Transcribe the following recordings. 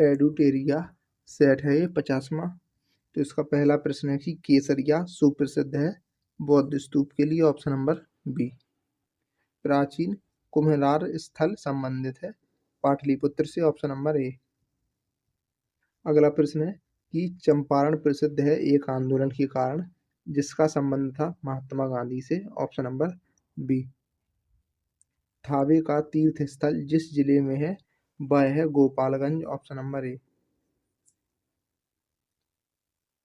एडुटेरिया set है ये 50वां। तो इसका पहला प्रश्न है कि केसरिया सुप्रसिद्ध है बौद्ध स्तूप के लिए, ऑप्शन नंबर बी। प्राचीन कुम्हेलार स्थल संबंधित है पाटलिपुत्र से, ऑप्शन नंबर ए। अगला प्रश्न है कि चंपारण प्रसिद्ध है एक आंदोलन के कारण जिसका संबंध था महात्मा गांधी से, ऑप्शन नंबर बी। थावे का तीर्थ स्थल जिस जिले में है वह है गोपालगंज, ऑप्शन नंबर ए।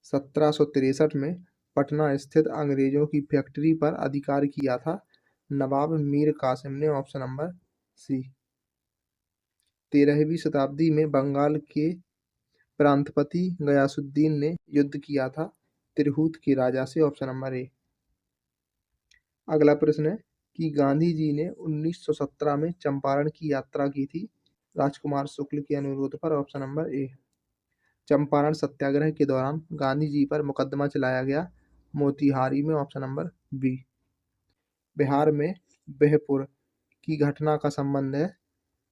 1763 में पटना स्थित अंग्रेजों की फैक्ट्री पर अधिकार किया था नवाब मीर कासिम ने, ऑप्शन नंबर सी। 13वीं शताब्दी में बंगाल के प्रांतपति गयासुद्दीन ने युद्ध किया था तिरहुत के राजा से, ऑप्शन नंबर ए। अगला प्रश्न है कि गांधी जी ने 1917 में चंपारण की यात्रा की थी राजकुमार शुक्ल के अनुरोध पर, ऑप्शन नंबर ए। चंपारण सत्याग्रह के दौरान गांधी जी पर मुकदमा चलाया गया मोतिहारी में, ऑप्शन नंबर बी। बिहार में बेहपुर की घटना का संबंध है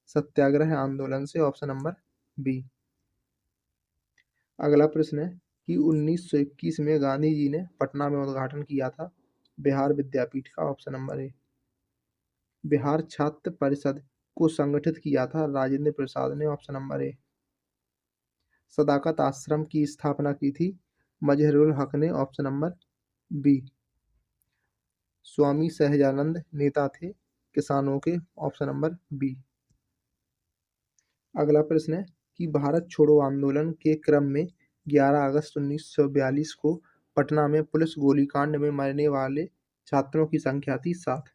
सत्याग्रह आंदोलन से, ऑप्शन नंबर बी। अगला प्रश्न है कि 1921 में गांधी जी ने पटना में उद्घाटन किया था बिहार विद्यापीठ का, ऑप्शन नंबर ए। बिहार छात्र परिषद को संगठित किया था राजेंद्र प्रसाद ने, ऑप्शन नंबर ए। सदाकत आश्रम की स्थापना की थी मजहरुल हक ने, option number B. Swami Sahajanand नेता थे किसानों के, ऑप्शन नंबर बी। अगला प्रश्न है कि भारत छोड़ो आंदोलन के क्रम में 11 अगस्त 1942 को पटना में पुलिस गोलीकांड में मरने वाले छात्रों की संख्या थी 7।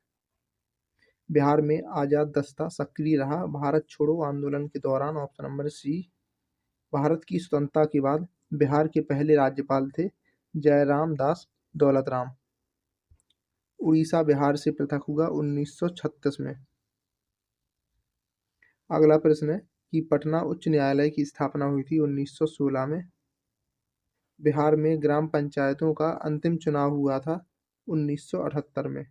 बिहार में आजाद दस्ता सक्रिय रहा भारत छोड़ो आंदोलन के दौरान, ऑप्शन नंबर सी। भारत की स्वतंत्रता के बाद बिहार के पहले राज्यपाल थे जयराम दास दौलतराम। उड़ीसा बिहार से पृथक हुआ 1936 में। अगला प्रश्न है कि पटना उच्च न्यायालय की स्थापना हुई थी 1916 में। बिहार में ग्राम पंचायतों का अंतिम चुनाव हुआ था 1978 में।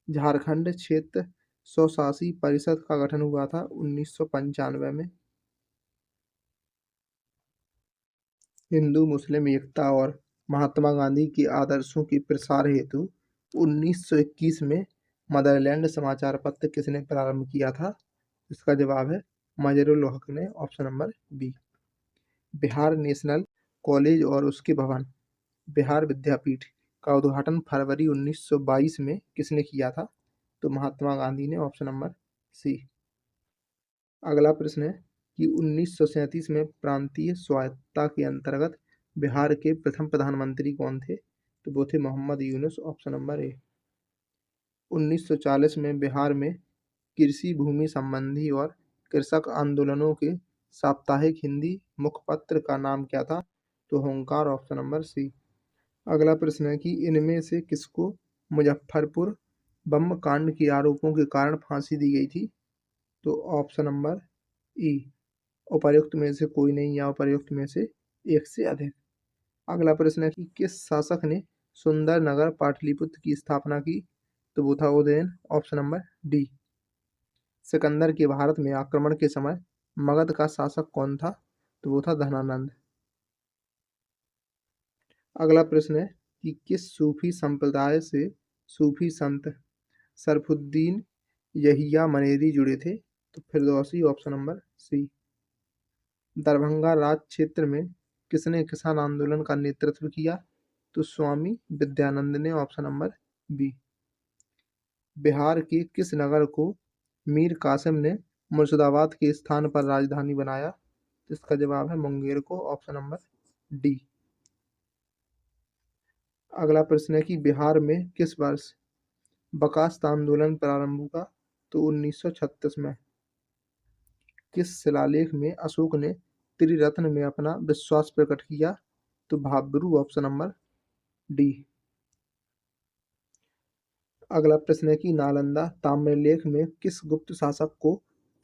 झारखंड क्षेत्र स्वशासी परिषद का गठन हुआ था 1995 में। हिंदू मुस्लिम एकता और महात्मा गांधी के आदर्शों के प्रसार हेतु 1921 में मदरलैंड समाचार पत्र किसने प्रारंभ किया था? इसका जवाब है मजहरुल हक ने, option number B. Bihar national college और उसके भवन बिहार विद्यापीठ का उद्घाटन फरवरी 1922 में किसने किया था? तो महात्मा गांधी ने, ऑप्शन नंबर सी। अगला प्रश्न है कि 1937 में प्रांतीय स्वायत्तता के अंतर्गत बिहार के प्रथम प्रधानमंत्री कौन थे? तो वो थे Mohammad Yunus, option number A. 1940 में बिहार में कृषि भूमि संबंधी और कृषक आंदोलनों के साप्ताहिक हिंदी मुखपत्र का नाम क्या था? तो होंकार, ऑप्शन नंबर सी। अगला प्रश्न है कि इनमें से किसको मुजफ्फरपुर बम कांड के आरोपों के कारण फांसी दी गई थी? तो ऑप्शन नंबर ई, उपर्युक्त में से कोई नहीं या उपर्युक्त में से एक से अधिक। अगला प्रश्न है कि किस शासक ने सुंदरनगर पाटलिपुत्र की स्थापना की? तो वो था Udayan, option number D. Sikandar के भारत में आक्रमण के समय मगध का शासक कौन था? तो वो था धनानंद। अगला प्रश्न है कि किस सूफी संप्रदाय से सूफी संत सरफुद्दीन यहिया मनेरी जुड़े थे? तो Firdausi, option number C. Darbhanga राज क्षेत्र में किसने किसान आंदोलन का नेतृत्व किया? तो स्वामी विद्यानंद ने, ऑप्शन नंबर बी। बिहार के किस नगर को मीर कासिम ने मुर्शिदाबाद के स्थान पर राजधानी बनाया? इसका जवाब है मुंगेर को, ऑप्शन नंबर डी। अगला प्रश्न है कि बिहार में किस वर्ष बकास्त आंदोलन प्रारंभ हुआ? तो 1936 में। किस शिलालेख में अशोक ने त्रिरत्न में अपना विश्वास प्रकट किया? तो भाब्रू, ऑप्शन नंबर डी। अगला प्रश्न है कि नालंदा ताम्रलेख में किस गुप्त शासक को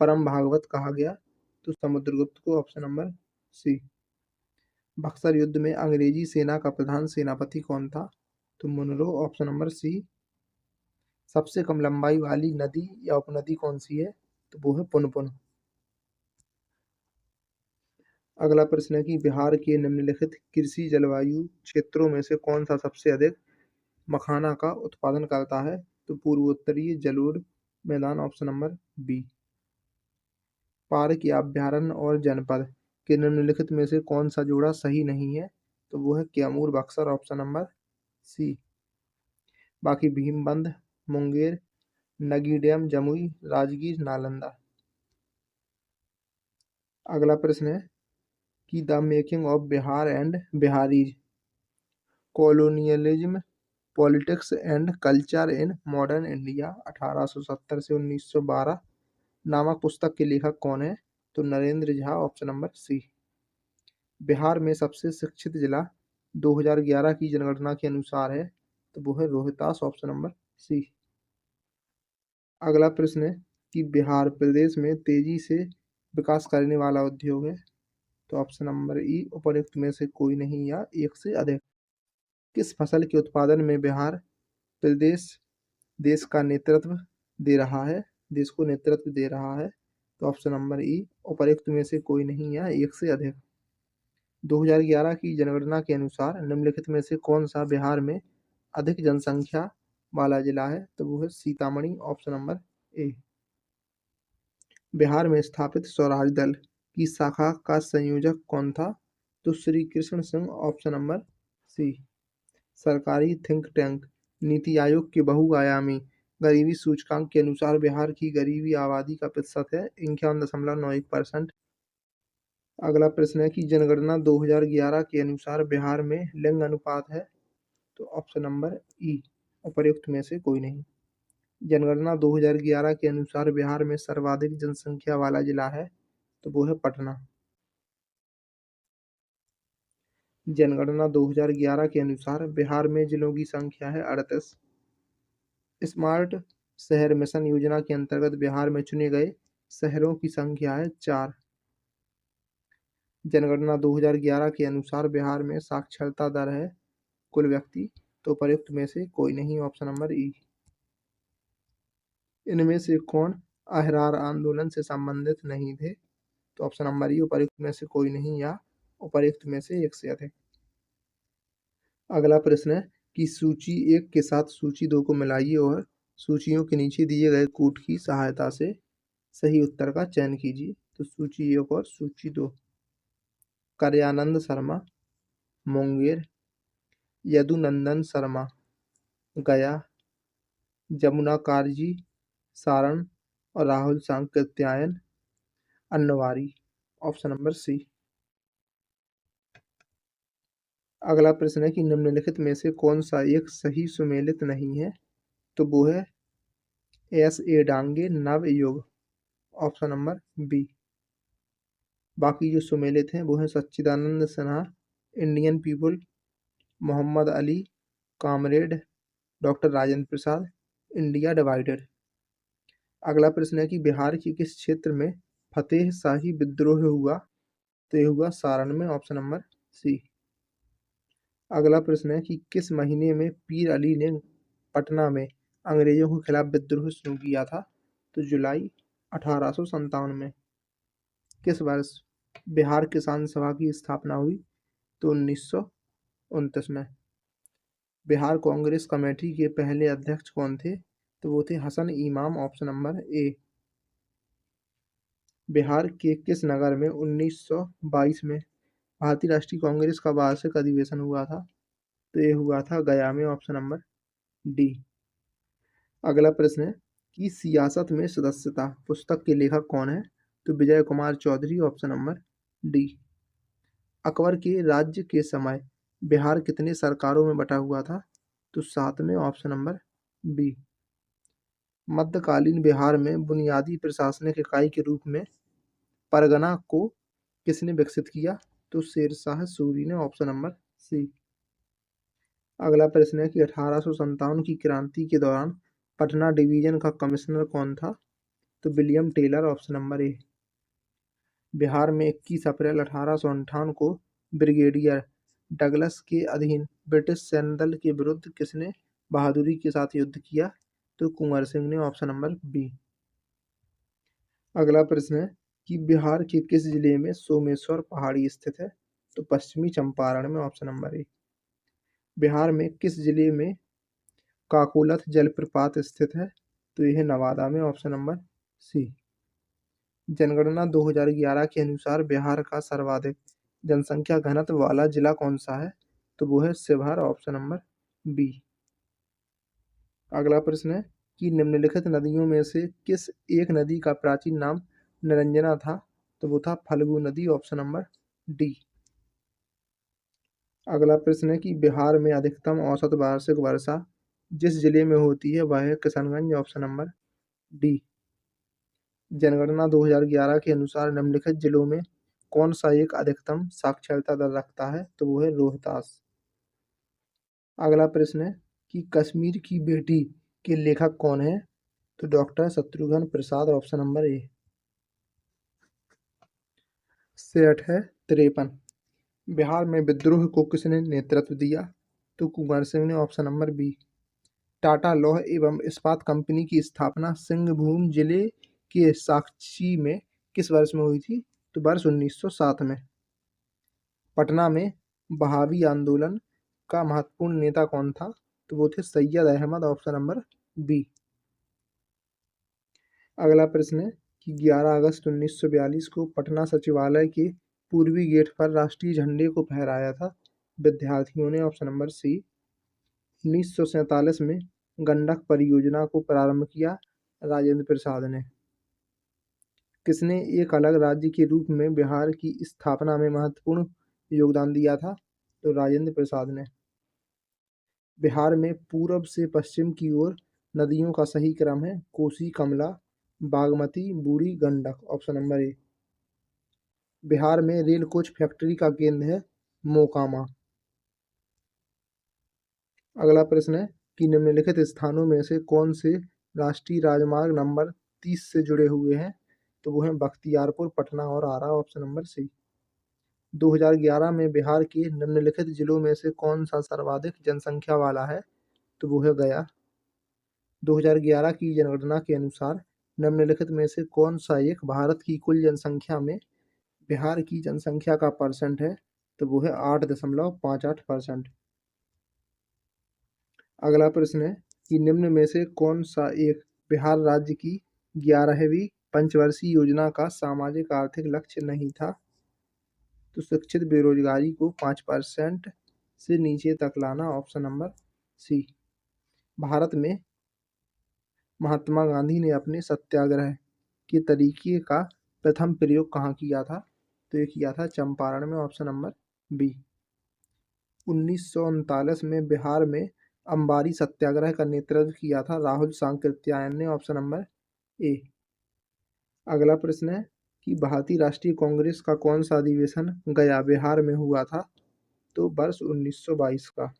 परम भागवत कहा गया? तो समुद्रगुप्त को, ऑप्शन नंबर सी। बक्सर युद्ध में अंग्रेजी सेना का प्रधान सेनापति कौन था? तो मुनरो, ऑप्शन नंबर सी। सबसे कम लंबाई वाली नदी या उपनदी कौन सी है? तो वो है पुनपुन। अगला प्रश्न है कि बिहार के निम्नलिखित कृषि जलवायु क्षेत्रों में से कौन सा सबसे अधिक मखाना का उत्पादन करता है? तो पूर्वोत्तरीय जलोढ़ मैदान, ऑप्शन नंबर बी। पार्क या अभयारण्य और जनपद के निम्नलिखित में से कौन सा जोड़ा सही नहीं है? तो वो है Kaimur Buxar, option number C. बाकी भीमबंध, मुंगेर, नगी डैम, जमुई, राजगीर, नालंदा। अगला प्रश्न है कि the making of Bihar and Biharis, colonialism, politics and culture in modern India 1870 से 1912 नामक पुस्तक के लेखक कौन है? तो Narendra Jha, option number C. Bihar में सबसे शिक्षित जिला 2011 की जनगणना के अनुसार है, तो वो है रोहतास, ऑप्शन नंबर सी। अगला प्रश्न है कि बिहार प्रदेश में तेजी से विकास करने वाला उद्योग है, तो ऑप्शन नंबर ई उपर्युक्त में से कोई नहीं या एक से अधिक। किस फसल के उत्पादन में बिहार प्रदेश देश का नेतृत्व दे रहा है, देश को नेतृत्व दे रहा है? तो ऑप्शन नंबर ई उपर्युक्त में से कोई नहीं या एक से अधिक। 2011 की जनगणना के अनुसार निम्नलिखित में से कौन सा बिहार में अधिक जनसंख्या वाला जिला है? तो वो है Sitamarhi, option number A. Bihar में स्थापित स्वराज दल की शाखा का संयोजक कौन था? तो Shri Krishna Singh, option number C. सरकारी थिंक टैंक नीति आयोग के बहुआयामी गरीबी सूचकांक के अनुसार बिहार की गरीबी आबादी का प्रतिशत है 51.91%। अगला प्रश्न है कि जनगणना 2011 के अनुसार बिहार में लिंग अनुपात है, तो ऑप्शन नंबर ई उपर्युक्त में से कोई नहीं। जनगणना 2011 के अनुसार बिहार में सर्वाधिक जनसंख्या वाला जिला है, तो वो है पटना। जनगणना 2011 के अनुसार बिहार में जिलों की संख्या है 38। स्मार्ट शहर मिशन योजना के अंतर्गत बिहार में चुने गए शहरों की संख्या है 4। जनगणना 2011 के अनुसार बिहार में साक्षरता दर है कुल व्यक्ति, तो उपयुक्त में से कोई नहीं, ऑप्शन नंबर ई। इनमें से कौन अहरार आंदोलन से संबंधित नहीं थे? तो ऑप्शन नंबर ई उपयुक्त में से कोई नहीं या उपयुक्त में से एक से अधिक। अगला प्रश्न है कि सूची 1 के साथ सूची 2 को मिलाइए और सूचियों के नीचे दिए गए कूट की सहायता से सही उत्तर का चयन कीजिए। तो सूची 1 और सूची 2। करयानंद शर्मा, मुंगेर, यदुनंदन शर्मा, गया, जमुना कारजी, सारण और राहुल सांकृत्यायन, अन्नवारी, ऑप्शन नंबर सी। अगला प्रश्न है कि निम्नलिखित में से कौन सा एक सही सुमेलित नहीं है? तो वो है एस ए डांगे नव युग, ऑप्शन नंबर बी। बाकी जो सुमेलित हैं वो हैं Sachchidanand Sinha, Indian People, Mohammad Ali, comrade, doctor Rajendra Prasad, India Divided. अगला प्रश्न है कि बिहार के किस क्षेत्र में फतेह शाही विद्रोह हुआ? तो ये हुआ सारण में, ऑप्शन नंबर सी। अगला प्रश्न है कि किस महीने में पीर अली ने पटना में अंग्रेजों के खिलाफ विद्रोह शुरू किया था? तो जुलाई 1857 में। किस वर्ष बिहार किसान सभा की स्थापना हुई? तो 1929 में। बिहार कांग्रेस कमेटी के पहले अध्यक्ष कौन थे? तो वो थे हसन इमाम, ऑप्शन नंबर ए। बिहार के किस नगर में 1922 में भारतीय राष्ट्रीय कांग्रेस का वार्षिक अधिवेशन हुआ था? तो ये हुआ था गया में, ऑप्शन नंबर डी। अगला प्रश्न है कि सियासत में सदस्यता पुस्तक के लेखक कौन है? तो Vijay Kumar Chaudhary, option number D. Akbar के राज्य के समय बिहार कितने सरकारों में बटा हुआ था? तो 7 में, ऑप्शन नंबर बी। मध्यकालीन बिहार में बुनियादी प्रशासनिक इकाई के रूप में परगना को किसने विकसित किया? तो शेरशाह सूरी ने, ऑप्शन नंबर सी। अगला प्रश्न है कि 1857 की क्रांति के दौरान पटना डिवीजन का कमिश्नर कौन था? तो William Taylor, option number A. Bihar में 21 अप्रैल 1858 को ब्रिगेडियर डगलस के अधीन ब्रिटिश सैन्य दल के विरुद्ध किसने बहादुरी के साथ युद्ध किया? तो कुंवर सिंह ने, ऑप्शन नंबर बी। अगला प्रश्न है कि 1857 की क्रांति के दौरान पटना डिवीजन का कमिश्नर कौन था? तो William Taylor, option number A. Bihar में 21 अप्रैल 1858 को ब्रिगेडियर डगलस के अधीन ब्रिटिश सैन्य दल के विरुद्ध किसने बहादुरी के साथ युद्ध किया? तो कुंवर सिंह ने, ऑप्शन नंबर बी। कि बिहार के किस जिले में सोमेश्वर पहाड़ी स्थित है? तो पश्चिमी चंपारण में, ऑप्शन नंबर ए। बिहार में किस जिले में काकोलथ जलप्रपात स्थित है? तो यह नवादा में, ऑप्शन नंबर सी। जनगणना 2011 के अनुसार बिहार का सर्वाधिक जनसंख्या घनत्व वाला जिला कौन सा है? तो वो है शिवहर, ऑप्शन नंबर बी। अगला प्रश्न है कि निम्नलिखित नदियों में से किस एक नदी का प्राचीन नाम निरंजना था? तो वो था फल्गु नदी, ऑप्शन नंबर डी। अगला प्रश्न है कि बिहार में अधिकतम औसत वार्षिक वर्षा जिस जिले में होती है वह है किशनगंज, ऑप्शन नंबर डी। जनगणना 2011 के अनुसार निम्नलिखित जिलों में कौन सा एक अधिकतम साक्षरता दर रखता है? तो वो है रोहतास। अगला प्रश्न है कि कश्मीर की बेटी के लेखक कौन है? तो doctor Shatrughan Prasad, option number A. सेठ है 53। बिहार में विद्रोह को किसने नेतृत्व दिया? तो कुंवर सिंह ने, ऑप्शन नंबर बी। टाटा लौह एवं इस्पात कंपनी की स्थापना सिंहभूम जिले के साक्षी में किस वर्ष में हुई थी? तो वर्ष 1907 में। पटना में बहावी आंदोलन का महत्वपूर्ण नेता कौन था? तो वो थे Syed Ahmad, option number B. अगला प्रश्न है कि 11 अगस्त 1942 को पटना सचिवालय के पूर्वी गेट पर राष्ट्रीय झंडे को फहराया था विद्यार्थियों ने, ऑप्शन नंबर सी। 1947 में गंडक परियोजना को प्रारंभ किया राजेंद्र प्रसाद ने। किसने एक अलग राज्य के रूप में बिहार की स्थापना में महत्वपूर्ण योगदान दिया था? तो राजेंद्र प्रसाद ने। बिहार में पूर्व से पश्चिम की ओर नदियों का सही क्रम है कोसी, कमला, बागमती, बूढ़ी, Gandak, option number A. Bihar में रेल कोच फैक्ट्री का केंद्र है मोकामा। अगला प्रश्न है कि निम्नलिखित स्थानों में से कौन से राष्ट्रीय राजमार्ग नंबर 30 से जुड़े हुए हैं? तो वो हैं बख्तियारपुर, पटना और आरा, ऑप्शन नंबर सी। 2011 में बिहार के निम्नलिखित जिलों में से कौन सा सर्वाधिक जनसंख्या वाला है? तो वो है गया। 2011 की जनगणना के अनुसार निम्नलिखित में से कौन सा एक भारत की कुल जनसंख्या में बिहार की जनसंख्या का परसेंट है? तो वो है 8.58%। अगला प्रश्न है कि निम्न में से कौन सा एक बिहार राज्य की 11वीं पंचवर्षीय योजना का सामाजिक आर्थिक लक्ष्य नहीं था? तो शिक्षित बेरोजगारी को 5% से नीचे तक लाना, ऑप्शन नंबर सी। भारत में महात्मा गांधी ने अपने सत्याग्रह के तरीके का प्रथम प्रयोग कहाँ किया था? तो ये किया था चंपारण में, ऑप्शन नंबर बी। 1939 में बिहार में अंबारी सत्याग्रह का नेतृत्व किया था राहुल सांकृत्यायन ने, ऑप्शन नंबर ए। अगला प्रश्न है कि भारतीय राष्ट्रीय कांग्रेस का कौन सा अधिवेशन गया बिहार में हुआ था? तो वर्ष 1922 का।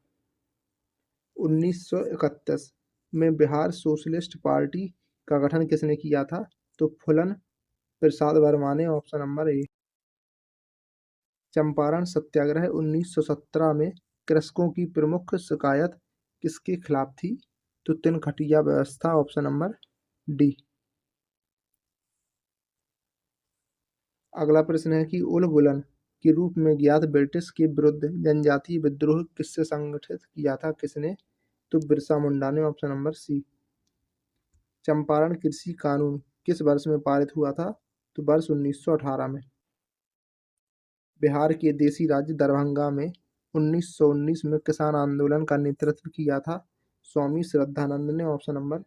1931 में बिहार सोशलिस्ट पार्टी का गठन किसने किया था? तो फूलन प्रसाद वर्मा ने, ऑप्शन नंबर ए। चंपारण सत्याग्रह 1917 में कृषकों की प्रमुख शिकायत किसके खिलाफ थी? तो तिनखटिया व्यवस्था, ऑप्शन नंबर डी। अगला प्रश्न है कि उलगुलन के रूप में ज्ञात ब्रिटिश के विरुद्ध जनजातीय विद्रोह किससे संगठित किया था? किसने? तो बिरसा मुंडा ने, ऑप्शन नंबर सी। चंपारण कृषि कानून किस वर्ष में पारित हुआ था? तो वर्ष 1918 में। बिहार के देशी राज्य दरभंगा में 1919 में किसान आंदोलन का नेतृत्व किया था स्वामी श्रद्धानंद ने, ऑप्शन नंबर